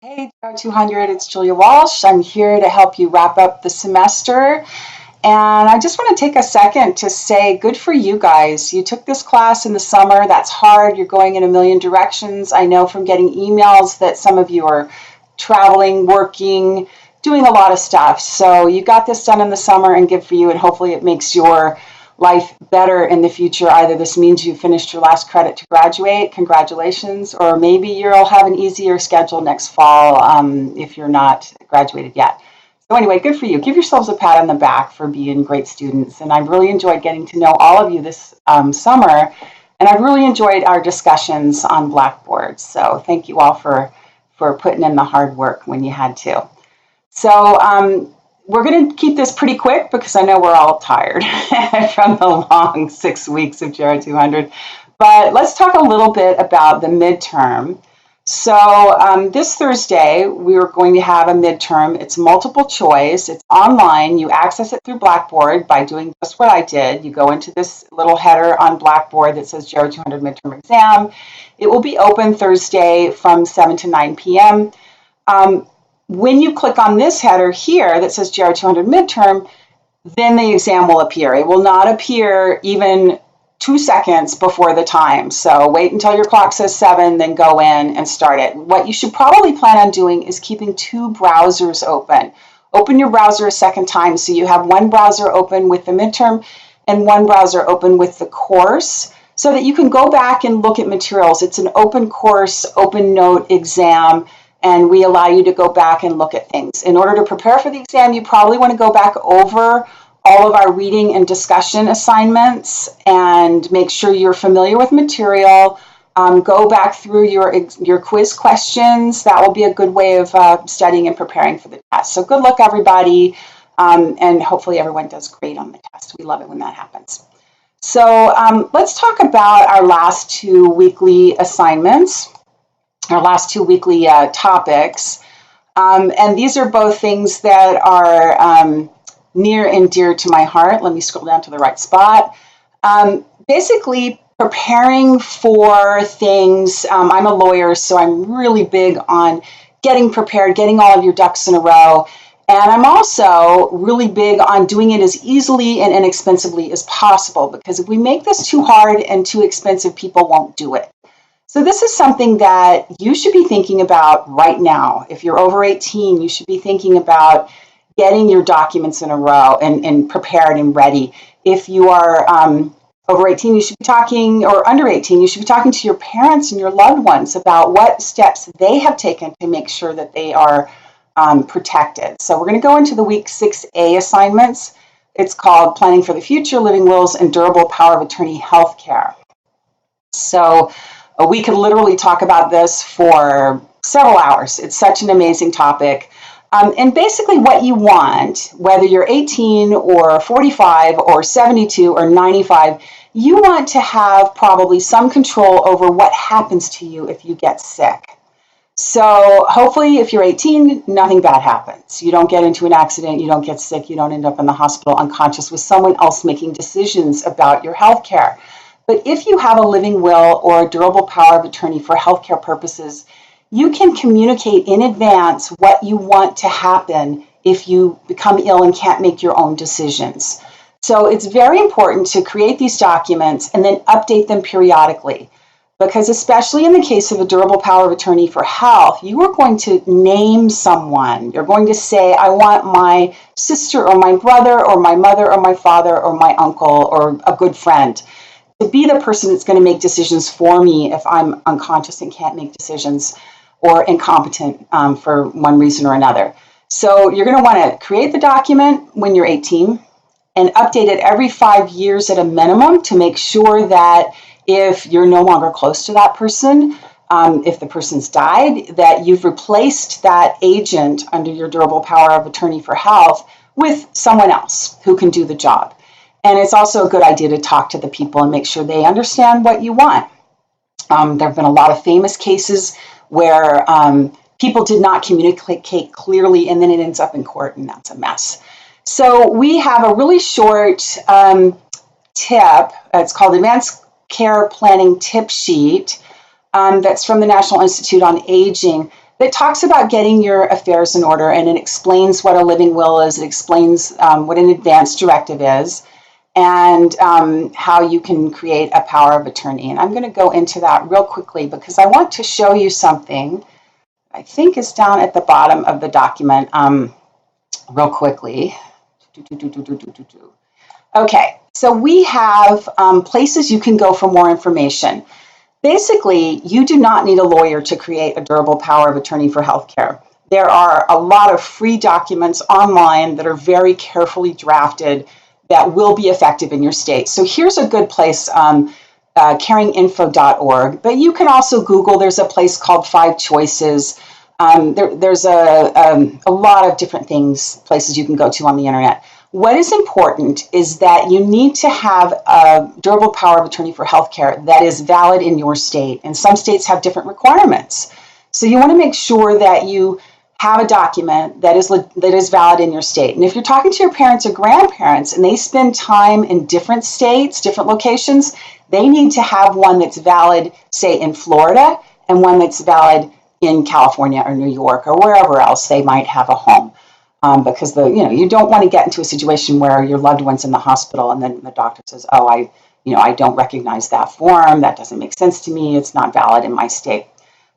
Hey, 200, it's Julia Walsh. I'm here to help you wrap up the semester. And I just want to take a second to say good for you guys. You took this class in the summer. That's hard. You're going in a million directions. I know from getting emails that some of you are traveling, working, doing a lot of stuff. So you got this done in the summer and good for you. And hopefully it makes your life better in the future. Either this means you finished your last credit to graduate, congratulations, or maybe you'll have an easier schedule next fall if you're not graduated yet. So anyway, good for you. Give yourselves a pat on the back for being great students. And I've really enjoyed getting to know all of you this summer. And I've really enjoyed our discussions on Blackboard. So thank you all for putting in the hard work when you had to. So we're going to keep this pretty quick because I know we're all tired from the long 6 weeks of JR 200. But let's talk a little bit about the midterm. So this Thursday, we are going to have a midterm. It's multiple choice. It's online. You access it through Blackboard by doing just what I did. You go into this little header on Blackboard that says JR 200 midterm exam. It will be open Thursday from 7 to 9 p.m. When you click on this header here that says JR 200 midterm, then the exam will appear. It will not appear even 2 seconds before the time. So wait until your clock says 7, then go in and start it. What you should probably plan on doing is keeping 2 browsers open. Open your browser a second time so you have one browser open with the midterm and one browser open with the course so that you can go back and look at materials. It's an open course, open note exam, and we allow you to go back and look at things. In order to prepare for the exam, you probably want to go back over all of our reading and discussion assignments and make sure you're familiar with material. Go back through your quiz questions. That will be a good way of studying and preparing for the test. So good luck, everybody, and hopefully everyone does great on the test. We love it when that happens. So let's talk about our last 2 weekly assignments, our last 2 weekly topics. And these are both things that are near and dear to my heart. Let me scroll down to the right spot. Basically, preparing for things. I'm a lawyer, so I'm really big on getting prepared, getting all of your ducks in a row. And I'm also really big on doing it as easily and inexpensively as possible, because if we make this too hard and too expensive, people won't do it. So this is something that you should be thinking about right now. If you're over 18, you should be thinking about getting your documents in a row and prepared and ready. If you are over 18, you should be talking, or under 18, you should be talking to your parents and your loved ones about what steps they have taken to make sure that they are protected. So we're going to go into the week 6A assignments. It's called Planning for the Future, Living Wills, and Durable Power of Attorney Healthcare. So we could literally talk about this for several hours. It's such an amazing topic. And basically what you want, whether you're 18 or 45 or 72 or 95, you want to have probably some control over what happens to you if you get sick. So hopefully if you're 18, nothing bad happens. You don't get into an accident, you don't get sick, you don't end up in the hospital unconscious with someone else making decisions about your health care. But if you have a living will or a durable power of attorney for healthcare purposes, you can communicate in advance what you want to happen if you become ill and can't make your own decisions. So it's very important to create these documents and then update them periodically, because especially in the case of a durable power of attorney for health, you are going to name someone. You're going to say, I want my sister or my brother or my mother or my father or my uncle or a good friend to be the person that's going to make decisions for me if I'm unconscious and can't make decisions or incompetent for one reason or another. So you're going to want to create the document when you're 18 and update it every 5 years at a minimum to make sure that if you're no longer close to that person, if the person's died, that you've replaced that agent under your durable power of attorney for health with someone else who can do the job. And it's also a good idea to talk to the people and make sure they understand what you want. There have been a lot of famous cases where people did not communicate clearly, and then it ends up in court, and that's a mess. So we have a really short tip. It's called Advanced Care Planning Tip Sheet. That's from the National Institute on Aging that talks about getting your affairs in order, and it explains what a living will is. It explains what an advance directive is, and how you can create a power of attorney. And I'm going to go into that real quickly because I want to show you something I think is down at the bottom of the document real quickly. Okay, so we have places you can go for more information. Basically, you do not need a lawyer to create a durable power of attorney for healthcare. There are a lot of free documents online that are very carefully drafted that will be effective in your state. So here's a good place, caringinfo.org, but you can also Google. There's a place called 5 Choices. There's a lot of different places you can go to on the internet. What is important is that you need to have a durable power of attorney for healthcare that is valid in your state, and some states have different requirements. So you want to make sure that you have a document that is valid in your state. And if you're talking to your parents or grandparents and they spend time in different states, different locations, they need to have one that's valid, say, in Florida, and one that's valid in California or New York or wherever else they might have a home. Because you don't want to get into a situation where your loved one's in the hospital and then the doctor says, oh, I don't recognize that form. That doesn't make sense to me. It's not valid in my state.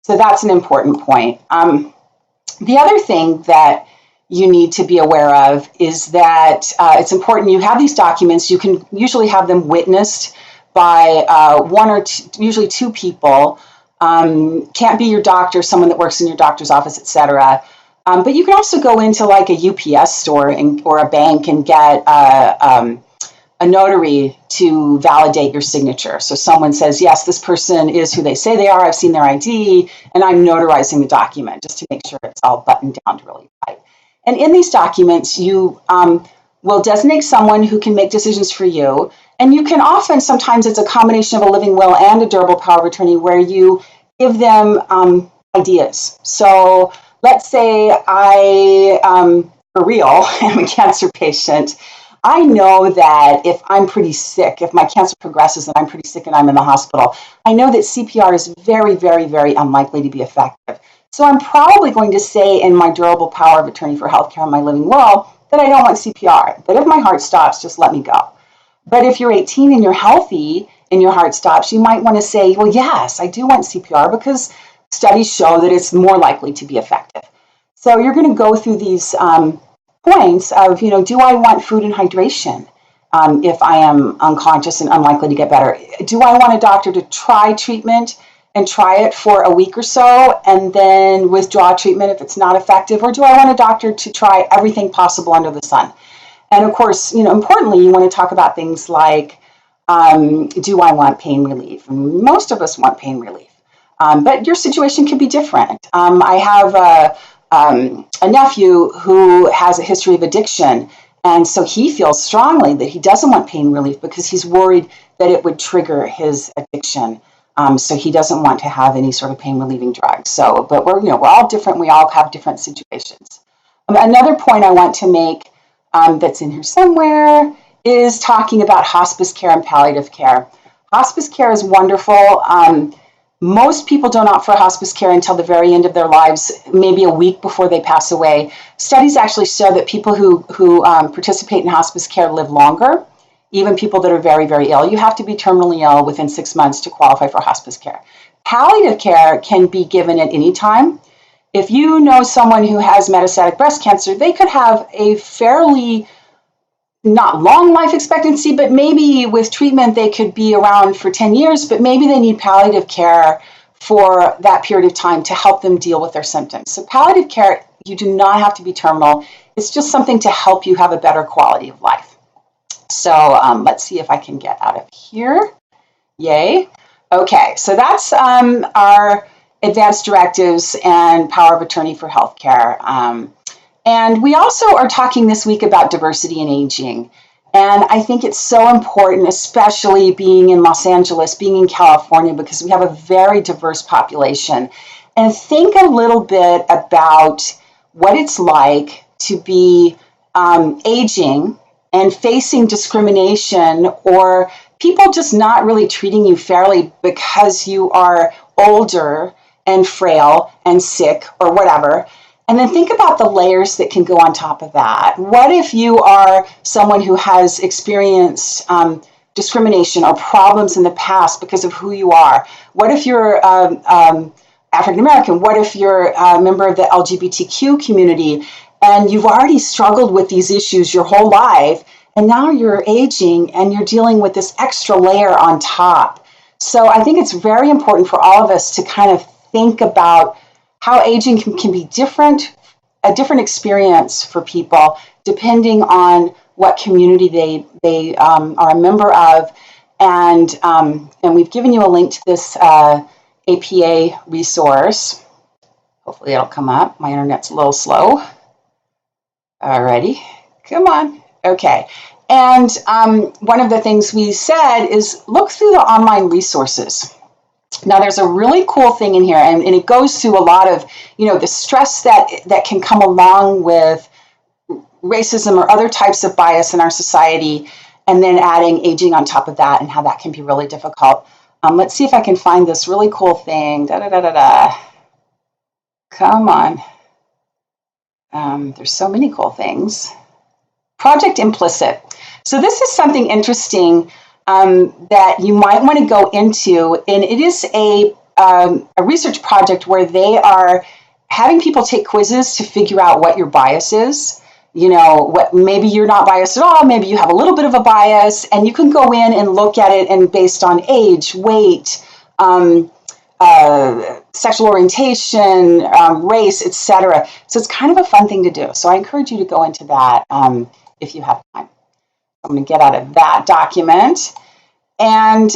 So that's an important point. The other thing that you need to be aware of is that it's important you have these documents. You can usually have them witnessed by one or two, usually 2 people. Can't be your doctor, someone that works in your doctor's office, etc. But you can also go into like a UPS store or a bank and get a notary to validate your signature. So someone says, yes, this person is who they say they are. I've seen their ID, and I'm notarizing the document just to make sure it's all buttoned down really tight. And in these documents, you will designate someone who can make decisions for you. And you can often, sometimes it's a combination of a living will and a durable power of attorney where you give them ideas. So let's say I, for real, am a cancer patient. I know that if I'm pretty sick, if my cancer progresses and I'm pretty sick and I'm in the hospital, I know that CPR is very, very, very unlikely to be effective. So I'm probably going to say in my durable power of attorney for healthcare in my living will that I don't want CPR, that if my heart stops, just let me go. But if you're 18 and you're healthy and your heart stops, you might want to say, well, yes, I do want CPR because studies show that it's more likely to be effective. So you're going to go through these points of, do I want food and hydration if I am unconscious and unlikely to get better? Do I want a doctor to try treatment and try it for a week or so and then withdraw treatment if it's not effective? Or do I want a doctor to try everything possible under the sun? And of course, importantly, you want to talk about things like, do I want pain relief? And most of us want pain relief, but your situation could be different. I have a nephew who has a history of addiction, and so he feels strongly that he doesn't want pain relief because he's worried that it would trigger his addiction. So he doesn't want to have any sort of pain relieving drugs. So, but we're all different. We all have different situations. Another point I want to make that's in here somewhere is talking about hospice care and palliative care. Hospice care is wonderful. Most people don't opt for hospice care until the very end of their lives, maybe a week before they pass away. Studies actually show that people who participate in hospice care live longer, even people that are very, very ill. You have to be terminally ill within 6 months to qualify for hospice care. Palliative care can be given at any time. If you know someone who has metastatic breast cancer, they could have a fairly not long life expectancy, but maybe with treatment they could be around for 10 years, but maybe they need palliative care for that period of time to help them deal with their symptoms. So palliative care, you do not have to be terminal. It's just something to help you have a better quality of life. So let's see if I can get out of here. Yay. Okay, so that's our advanced directives and power of attorney for healthcare. And we also are talking this week about diversity in aging. And I think it's so important, especially being in Los Angeles, being in California, because we have a very diverse population. And think a little bit about what it's like to be aging and facing discrimination or people just not really treating you fairly because you are older and frail and sick or whatever. And then think about the layers that can go on top of that. What if you are someone who has experienced discrimination or problems in the past because of who you are? What if you're African American? What if you're a member of the LGBTQ community and you've already struggled with these issues your whole life, and now you're aging and you're dealing with this extra layer on top? So I think it's very important for all of us to kind of think about how aging can be different, a different experience for people depending on what community they are a member of. And we've given you a link to this APA resource. Hopefully it'll come up. My internet's a little slow. Alrighty, come on. Okay. And one of the things we said is look through the online resources. Now, there's a really cool thing in here, and it goes through a lot of, the stress that can come along with racism or other types of bias in our society, and then adding aging on top of that and how that can be really difficult. Let's see if I can find this really cool thing. Come on. There's so many cool things. Project Implicit. So this is something interesting that you might want to go into, and it is a research project where they are having people take quizzes to figure out what your bias is. What maybe you're not biased at all, maybe you have a little bit of a bias, and you can go in and look at it and based on age, weight, sexual orientation, race, etc. So it's kind of a fun thing to do. So I encourage you to go into that if you have time. I'm going to get out of that document. And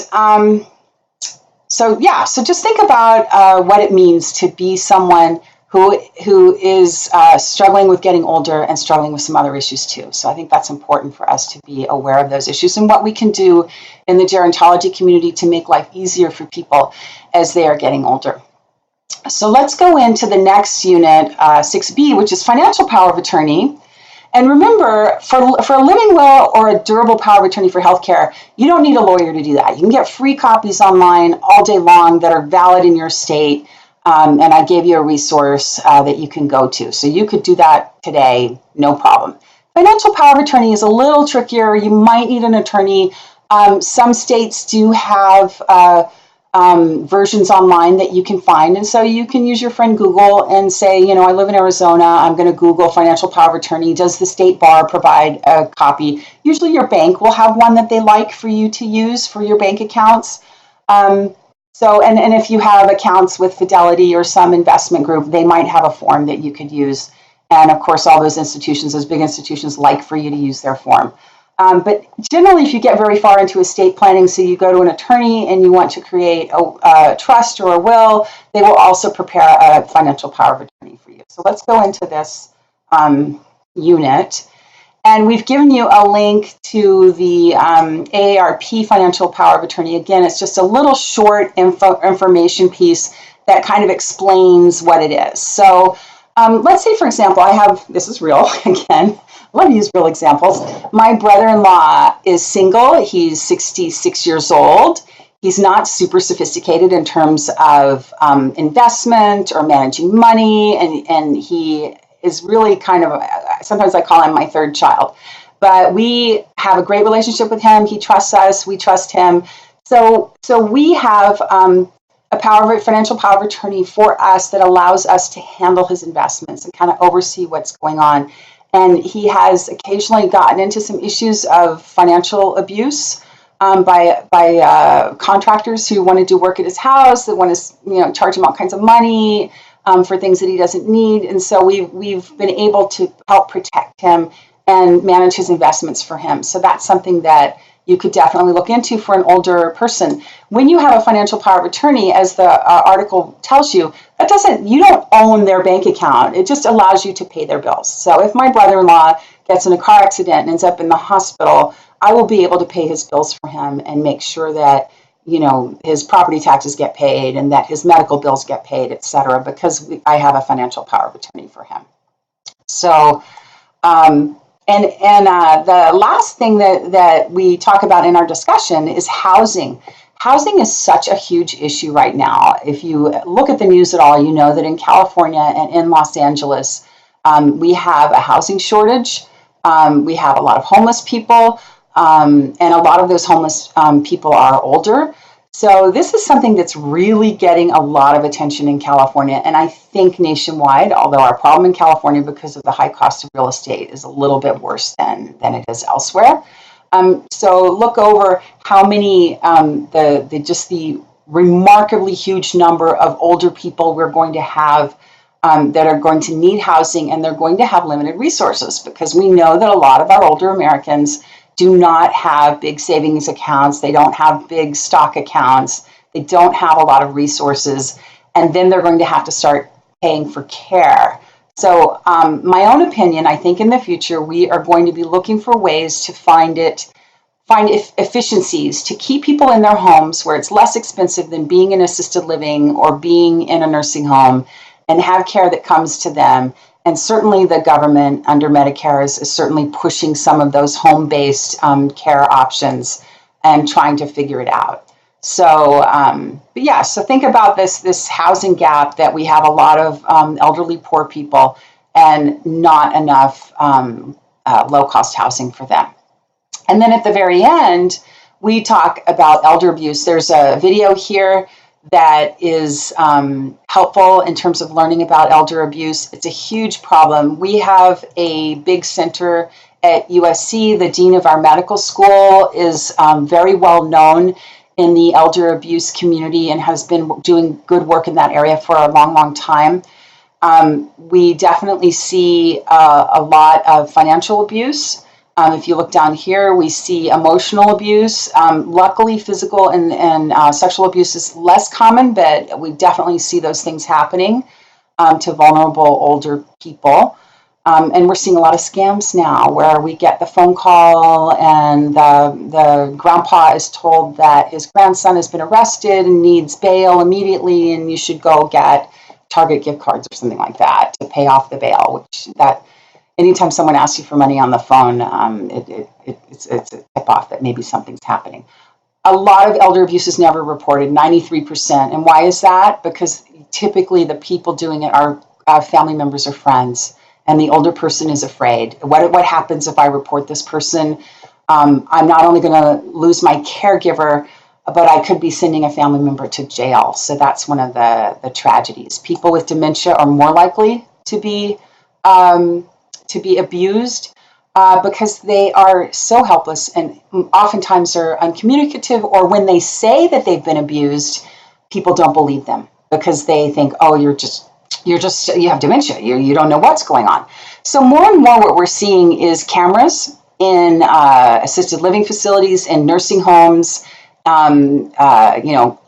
so just think about what it means to be someone who is struggling with getting older and struggling with some other issues too. So I think that's important for us to be aware of those issues and what we can do in the gerontology community to make life easier for people as they are getting older. So let's go into the next unit, 6B, which is financial power of attorney. And remember, for a living will or a durable power of attorney for healthcare, you don't need a lawyer to do that. You can get free copies online all day long that are valid in your state. And I gave you a resource that you can go to. So you could do that today, no problem. Financial power of attorney is a little trickier. You might need an attorney. Some states do have versions online that you can find. And so you can use your friend Google and say, I live in Arizona. I'm going to Google financial power of attorney. Does the state bar provide a copy? Usually your bank will have one that they like for you to use for your bank accounts. And if you have accounts with Fidelity or some investment group, they might have a form that you could use. And of course, all those big institutions like for you to use their form. But generally, if you get very far into estate planning, so you go to an attorney and you want to create a trust or a will, they will also prepare a financial power of attorney for you. So let's go into this unit. And we've given you a link to the AARP financial power of attorney. Again, it's just a little short information piece that kind of explains what it is. So let's say, for example, this is real again. I love to use real examples. My brother-in-law is single. He's 66 years old. He's not super sophisticated in terms of investment or managing money. And he is really kind of, sometimes I call him my third child. But we have a great relationship with him. He trusts us. We trust him. So we have financial power of attorney for us that allows us to handle his investments and kind of oversee what's going on. And he has occasionally gotten into some issues of financial abuse by contractors who want to do work at his house, that want to charge him all kinds of money for things that he doesn't need. And so we've been able to help protect him and manage his investments for him. So that's something that you could definitely look into for an older person. When you have a financial power of attorney, as the article tells you, you don't own their bank account. It just allows you to pay their bills. So if my brother-in-law gets in a car accident and ends up in the hospital, I will be able to pay his bills for him and make sure that his property taxes get paid and that his medical bills get paid, et cetera, because I have a financial power of attorney for him. So the last thing that we talk about in our discussion is housing. housing is such a huge issue right now. If you look at the news at all, you know that in California and in Los Angeles, we have a housing shortage. We have a lot of homeless people, and a lot of those homeless people are older. So this is something that's really getting a lot of attention in California, and I think nationwide, although our problem in California because of the high cost of real estate is a little bit worse than it is elsewhere. So look over how many, the remarkably huge number of older people we're going to have that are going to need housing, and they're going to have limited resources, because we know that a lot of our older Americans do not have big savings accounts. They don't have big stock accounts. They don't have a lot of resources. And then they're going to have to start paying for care. So my own opinion, I think in the future, we are going to be looking for ways to find efficiencies to keep people in their homes where it's less expensive than being in assisted living or being in a nursing home, and have care that comes to them. And certainly the government under Medicare is certainly pushing some of those home-based care options and trying to figure it out. So, but yeah, so think about this housing gap, that we have a lot of elderly poor people and not enough low-cost housing for them. And then at the very end, we talk about elder abuse. There's a video here that is helpful in terms of learning about elder abuse. It's a huge problem. We have a big center at USC. The dean of our medical school is very well known in the elder abuse community and has been doing good work in that area for a long, long time. We definitely see a lot of financial abuse. If you look down here, we see emotional abuse. Luckily, physical and sexual abuse is less common, but we definitely see those things happening to vulnerable older people. And we're seeing a lot of scams now, where we get the phone call and the grandpa is told that his grandson has been arrested and needs bail immediately, and you should go get Target gift cards or something like that to pay off the bail, anytime someone asks you for money on the phone, it's a tip off that maybe something's happening. A lot of elder abuse is never reported, 93%. And why is that? Because typically the people doing it are family members or friends, and the older person is afraid. What happens if I report this person? I'm not only going to lose my caregiver, but I could be sending a family member to jail. So that's one of the tragedies. People with dementia are more likely to be abused because they are so helpless, and oftentimes are uncommunicative, or when they say that they've been abused, people don't believe them because they think, oh, you have dementia. You don't know what's going on. So more and more what we're seeing is cameras in assisted living facilities and nursing homes.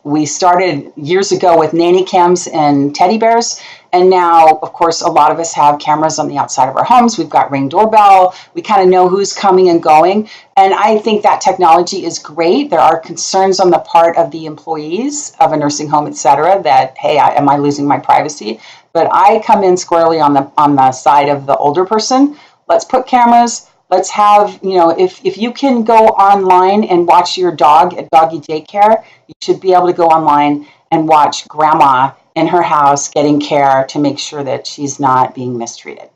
We started years ago with nanny cams and teddy bears. And now, of course, a lot of us have cameras on the outside of our homes. We've got Ring doorbell. We kind of know who's coming and going. And I think that technology is great. There are concerns on the part of the employees of a nursing home, et cetera, that, hey, am I losing my privacy? But I come in squarely on the side of the older person. Let's put cameras. Let's have, if you can go online and watch your dog at doggy daycare, you should be able to go online and watch grandma in her house getting care to make sure that she's not being mistreated.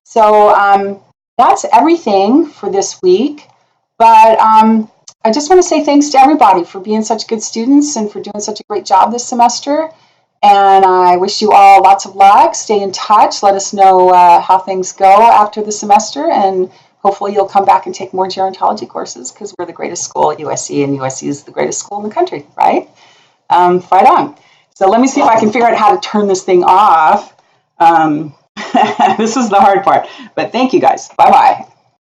So that's everything for this week. But I just want to say thanks to everybody for being such good students and for doing such a great job this semester. And I wish you all lots of luck. Stay in touch. Let us know how things go after the semester. And hopefully you'll come back and take more gerontology courses, because we're the greatest school at USC, and USC is the greatest school in the country, right? Fight on. So let me see if I can figure out how to turn this thing off. This is the hard part. But thank you guys. Bye-bye.